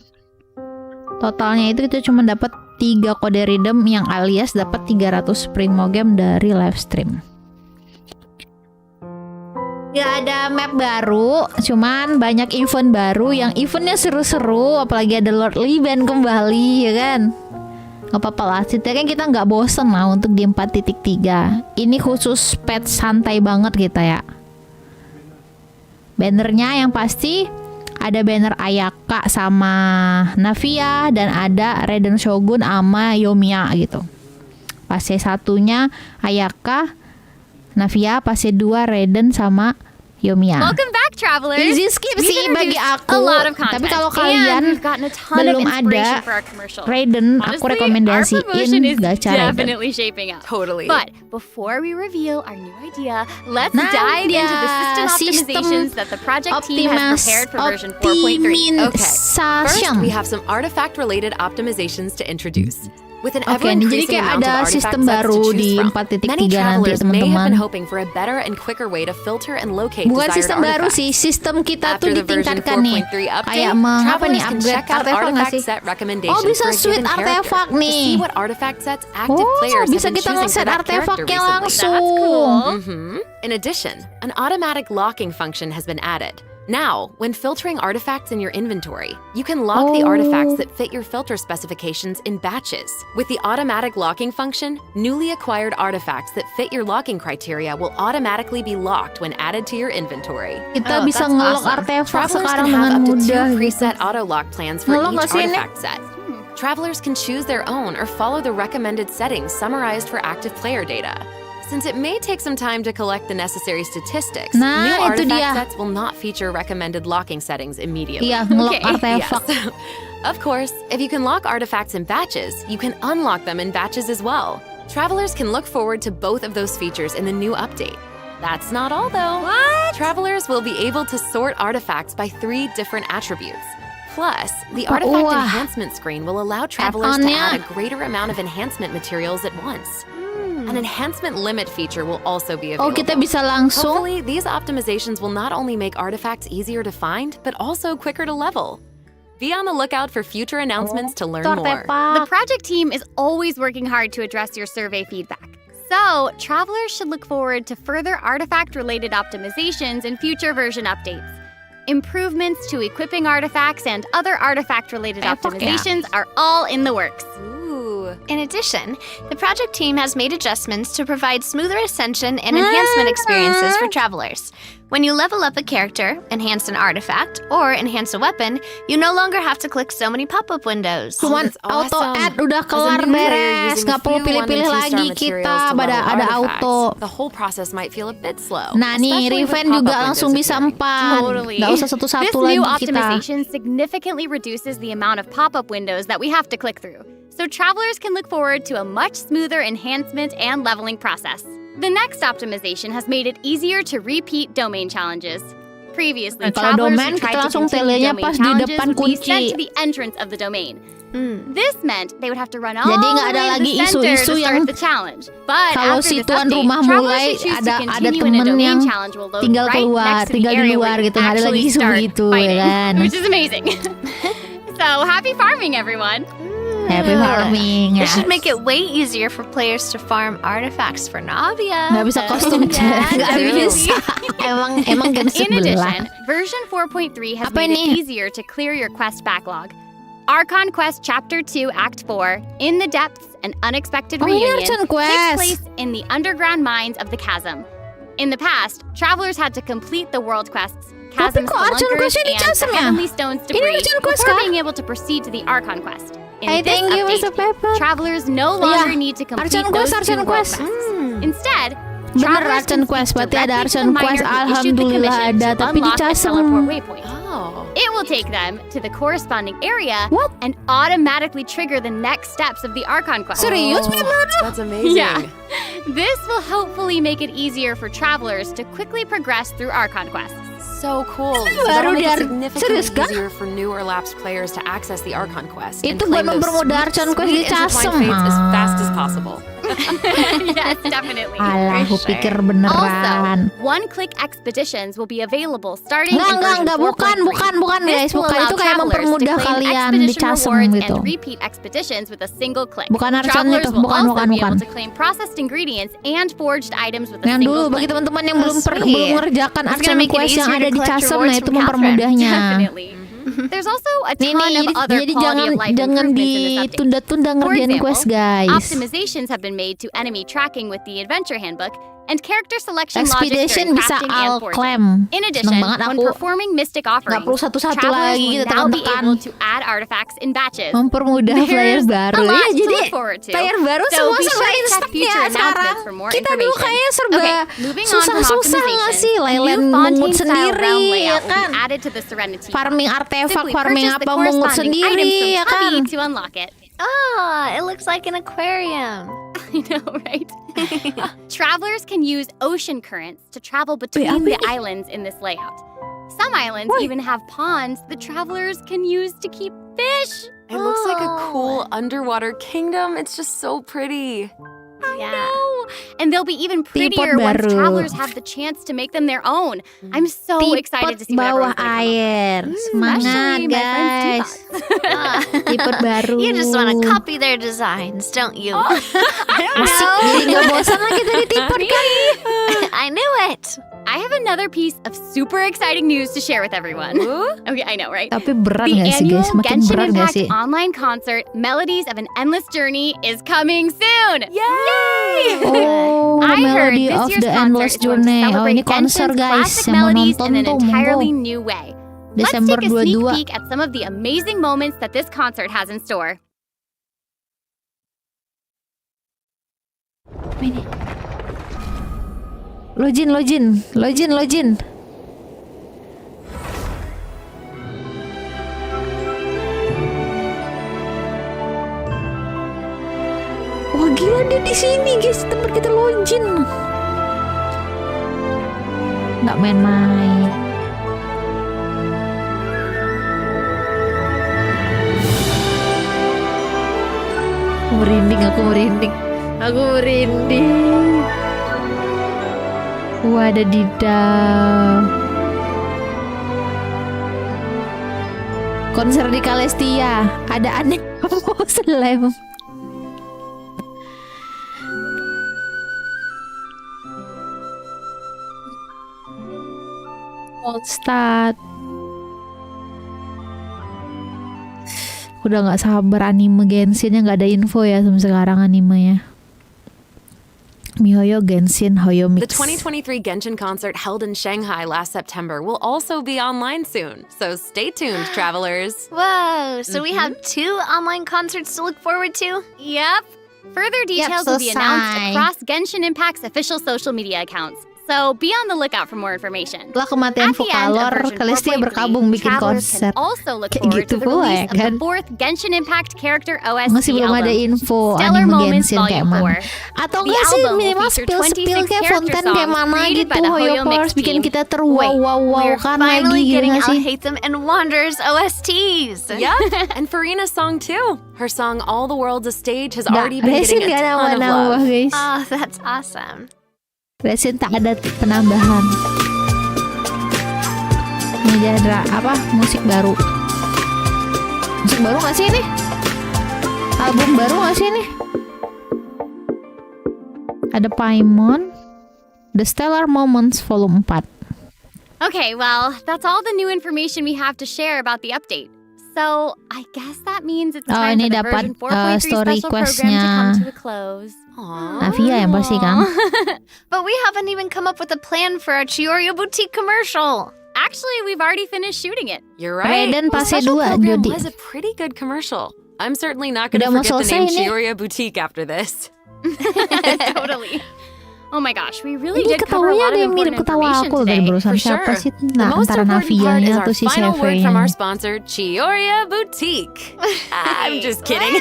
Totalnya itu kita cuma dapat 3 kode redeem yang alias dapat 300 primo game dari live stream. Gak ada map baru, cuman banyak event baru yang eventnya seru-seru, apalagi ada Lord Liban kembali ya kan. Gak apa-apa lah, setidaknya kita nggak bosen lah untuk di 4.3. Ini khusus patch santai banget kita ya. Bannernya yang pasti ada banner Ayaka sama Navia dan ada Raiden Shogun sama Yomiya gitu. Fase satunya Ayaka, Navia, fase 2 Raiden sama Yomiya. Welcome back, travelers. Easy skip We've sih bagi introduced aku. a lot of content, Tapi kalau and kalian we've gotten a ton of belum inspiration ada for our commercial. Raiden, aku Honestly, our rekomendasiin promotion is gacha Raiden. definitely shaping up. Totally. But before we reveal our new idea, let's Nah, dive dia into the system optimizations that the project team has prepared for version 4.3. Okay. First, we have some artifact-related optimizations to introduce. With an Oke, nih, jadi ever-increasing kayak amount of ada artifact sistem sets to baru choose di from, 4.3 many nanti travelers may have teman-teman. been hoping for a better and quicker way to filter and locate Bukan desired sistem baru artifacts. sih, sistem kita tuh After the version ditingkatkan nih. 4.3 update, Kayak apa nih, travelers can upgrade check out artefak nggak artifact sih? set recommendations Oh, bisa for a switch given character artefak to nih. see what artifact sets active Oh, players bisa have been kita choosing for ngeset that character artefaknya recently. langsung. In addition, an automatic locking function has been added. Now, when filtering artifacts in your inventory, you can lock the artifacts that fit your filter specifications in batches. With the automatic locking function, newly acquired artifacts that fit your locking criteria will automatically be locked when added to your inventory. Kita Oh, bisa that's ngelok awesome. artefak Travelers sekarang can have dengan up to mudah 2 gitu. preset auto lock plans for Ngelok nggak each sih ini? artifact set. Travelers can choose their own or follow the recommended settings summarized for active player data. Since it may take some time to collect the necessary statistics, Nah, new itu artifact dia. sets will not feature recommended locking settings immediately. Iya, ngelok Okay. artefak. Yes. Of course, if you can lock artifacts in batches, you can unlock them in batches as well. Travelers can look forward to both of those features in the new update. That's not all though. What? Travelers will be able to sort artifacts by 3 different attributes. Plus, the artifact Wah. enhancement screen will allow travelers to Add-onnya. add a greater amount of enhancement materials at once. An enhancement limit feature will also be Oh, available. kita bisa langsung. Hopefully, these optimizations will not only make artifacts easier to find, but also quicker to level. Be on the lookout for future announcements to learn Itu more. The artefak. project team is always working hard to address your survey feedback. So, travelers should look forward to further artifact-related optimizations in future version updates. Improvements to equipping artifacts and other artifact-related Artefak ya? optimizations are all in the works. Ooh. In addition, the project team has made adjustments to provide smoother ascension and enhancement experiences for travelers. When you level up a character, enhance an artifact, or enhance a weapon, you no longer have to click so many pop-up windows. Cuman That's auto awesome. add udah As a kelar new player beres, using nggak perlu few 1 and pilih-pilih 2 star lagi materials kita, to level ada artifacts, auto. The whole process might feel a bit slow. Nah nih, especially with Riven pop-up juga windows langsung bisa appearing. 4. Totally. Nggak usah satu-satu This lagi new kita. optimization significantly reduces the amount of pop-up windows that we have to click through, so travelers can look forward to a much smoother enhancement and leveling process. The next optimization has made it easier to repeat domain challenges. Previously, Kalau travelers domain, who tried kita to langsung continue telenya domain pas di challenges depan would be sent kunci. to the entrance of the domain. This meant they would have to run all Jadi the nggak ada way to lagi the center isu-isu to yang start the challenge. But kalau after si this tuan update, rumah travelers mulai who choose to ada continue in a temen domain yang challenge will load tinggal right keluar, next to the tinggal di area luar where you gitu, nggak ada lagi actually isu start gitu, ya fighting, kan? which is amazing. So, happy farming, everyone! Happy farming. This should make it way easier for players to farm artifacts for Navia. Nggak bisa kostum nggak bisa. Emang game In sebelah. addition, version 4.3 has Apa made ini? it easier to clear your quest backlog. Archon Quest Chapter 2 Act 4, In the Depths, an Unexpected Oh, ini Reunion, Archon takes Quest. place in the underground mines of the chasm. In the past, travelers had to complete the world quests, Chasm kok Archon Spelunkers, Quest ini and the chasm ya? Heavenly Stones Ini debris Archon Quest before kah? being able to proceed to the Archon Quest. In Hey, this thank you, update, Mr. Pepper. travelers no longer need to complete Archon those Quest, two Archon world Quest. quests. Instead, Bener travelers Archon can Quest, speak berarti ada directly to Archon the miner Quest. who issued the Alhamdulillah commission ada, to tapi di unlock the chasm. teleport waypoint. Oh. It will take them to the corresponding area What? and automatically trigger the next steps of the Archon Quest. Serius, Pepper? That's amazing. Yeah. This will hopefully make it easier for travelers to quickly progress through Archon quests. So cool. So baru that'll make it dia- significantly serius kah? easier for new or lapsed players to access the Archon Quest. and Itu claim buat those mempermudah sweet, Archon Quest sweet di chasm. intertwined fates as fast as possible. Yes, definitely. Alah, aku pikir beneran. Also, one-click expeditions will be available starting in version Enggak, bukan 4.3. guys, This will bukan allow itu kayak travelers to mempermudah claim kalian di expedition chasm rewards gitu. and repeat expeditions with a single click. Bukan Archon Travelers itu, will bukan, also bukan, be bukan. able to claim processed ingredients and forged items with a Yang dulu single bagi click. teman-teman yang Oh, belum sweet. belum mengerjakan It's gonna Archon make it Quest yang easier ada to di collect chasm, rewards nah itu from Catherine. mempermudahnya. Definitely. There's also a ton Nih, of other jadi quality of life jangan improvements in this update. ditunda-tunda For ngerjain example, quest, guys. optimizations have been made to enemy tracking with the Adventure Handbook and character selection logic Expedition during bisa crafting and all forging. claim. In addition, Seneng banget when aku. performing mystic offerings, Nggak perlu satu-satu travelers lagi will kita now be tekan-tekan. able to add artifacts in batches. Mempermudah player There's baru. a lot Ya, to jadi look forward to. player baru So semua be serba sure to check instan future ya sekarang. announcements for more Kita dulu information. kayaknya serba Okay, moving on from susah-susah nggak optimization, sih? a Lelen new mungut Fontaine-style sendiri realm ya layout will kan? be added to the Serenity. Farming artefak, Simply farming purchase the apa mungut corresponding sendiri items ya from kan? Hubby to unlock it. Ah, it looks like an aquarium. I know, right? Travelers can use ocean currents to travel between the islands in this layout. Some islands even have ponds that travelers can use to keep fish. It looks like a cool underwater kingdom. It's just so pretty. Yeah. Oh, and they'll be even prettier once baru. travelers have the chance to make them their own. I'm so excited to see what bawah everyone's gonna come up with. air. Semangat, Especially my friend's guys. Ah, Tipot baru. you just want to copy their designs, don't you? Asik, jadi gak bosan lah kita ditipot kan? I knew it. I have another piece of super exciting news to share with everyone. Okay, I know, right? Tapi berat The gak sih annual guys? Makin Genshin berat gak Impact sih? online concert, Melodies of an Endless Journey, is coming soon. Yay! Oh, I heard Melody this of year's the concert Endless is going to Journey. Oh, celebrate ini konser Genshin's guys. classic Yang mau melodies nonton in an tuh, entirely monggo. new way. Desember Let's take a sneak 22. peek at some of the amazing moments that this concert has in store. Ini. Login. Wah gila dia di sini guys, tempat kita login. Nggak main-main. Aku merinding. Wadadidaw. Konser di Kalestia. Ada aneh Muslim. Old start. Udah nggak sabar anime Genshin yang nggak ada info ya sampai sekarang animenya. MiHoYo Genshin Hoyo The Mix. 2023 Genshin concert held in Shanghai last September will also be online soon. So stay tuned, travelers. Whoa, so we have 2 online concerts to look forward to? Yep. Further details will be announced selesai. across Genshin Impact's official social media accounts. So be on the lookout for more information. Setelah kematian At the end of Vokalor, version Kalestia 4.3, berkabung bikin travelers konser. can also look Kayak forward gitu to the pula release ya of kan? the 4th Genshin Impact character OST Masih belum ada album. info Stellar anime Moments Genshin kayak Volume mana. 4. Atau The enggak sih album will minimal feature spill 26 kayak character Fontaine kayak songs mana created gitu by the Hoyo Hoyo Mix Force bikin team. kita We're terwow-wow-kan lagi finally gitu getting gak I'll sih? Hate Them and Wander's OSTs. Yep, and Farina's song too. Her song "All the World's a Stage" has Nggak, already been Resin getting a gak ton of nambah love. guys. Oh, that's awesome. Resin tak ada penambahan. Ini genre apa? Musik baru. Musik baru nggak sih ini? Album baru nggak sih ini? Ada Paimon, The Stellar Moments Volume 4. Okay, well, that's all the new information we have to share about the update. So, I guess that means it's time ini for the dapat version 4.3 story special program to quest-nya. come to a close. Navia yang pasti kan? But we haven't even come up with a plan for our Chiorio Boutique commercial. Actually, we've already finished shooting it. You're right. Raiden The Pase special 2, program Jody. was a pretty good commercial. I'm certainly not going to Udah mau forget the selesai name ini. Chioria Boutique after this. Totally. Oh my gosh, we really Ini did cover a ketawanya lot ada of yang mirip important ketawa information aku dari today. barusan. For Siapa sure. sih? The Nah, most antara important part Navianya is atau our si final word from our Severus. sponsor, Chioria Boutique. I'm just kidding.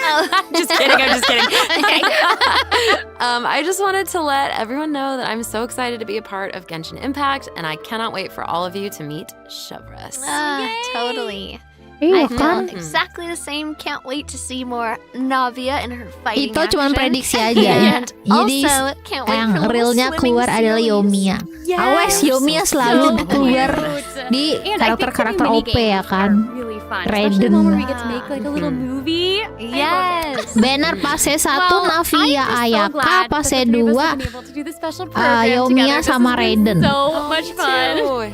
Just kidding. I'm just kidding. I just wanted to let everyone know that I'm so excited to be a part of Genshin Impact, and I cannot wait for all of you to meet Severus. Totally. Iya I feel kan? exactly the same. Can't wait to see more Navia in her fighting Itu cuma action. prediksi aja ya. And Jadi also, can't wait yang for little realnya swimming keluar adalah series. Yomiya. Awas Yomiya selalu keluar di And I think karakter-karakter the OP ya mini-games kan. are really fun, Raiden. especially the one where we get to make like a little movie. Yes. Banner Pase 1 Well, Navia Ayaka, Pase 2 Yomiya Yomiya sama Raiden. So much fun. Ooh,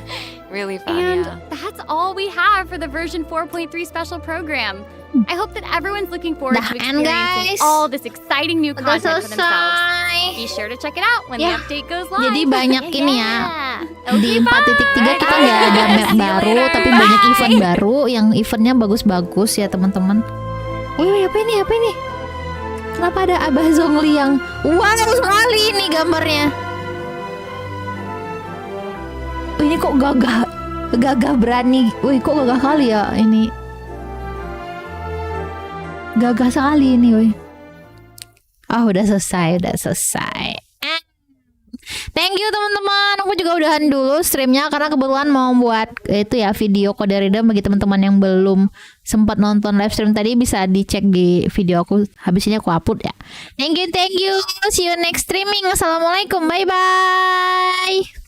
really fun, And yeah. that's all we have for the version 4.3 special program. I hope that everyone's looking forward to Dahan, experiencing guys. all this exciting new Udah content for themselves. selesai. Be sure to check it out when the Ya, update goes live. Jadi banyak ini ya. Di Okay, 4.3 kita nggak ada map baru, tapi banyak event baru yang eventnya bagus-bagus ya teman-teman. Wih, apa ini? Apa ini? Kenapa ada Abah Zhongli yang wow sekali ini gambarnya? Oh, ini kok gagah berani. Wih, kok gagah kali ya ini. Gagah sekali ini, wih. Oh, udah selesai. Thank you teman-teman. Aku juga udahan dulu streamnya karena kebetulan mau buat itu ya video kode reader bagi teman-teman yang belum sempat nonton live stream tadi, bisa dicek di video aku. Habis ini aku upload ya. Thank you. See you next streaming. Assalamualaikum. Bye bye.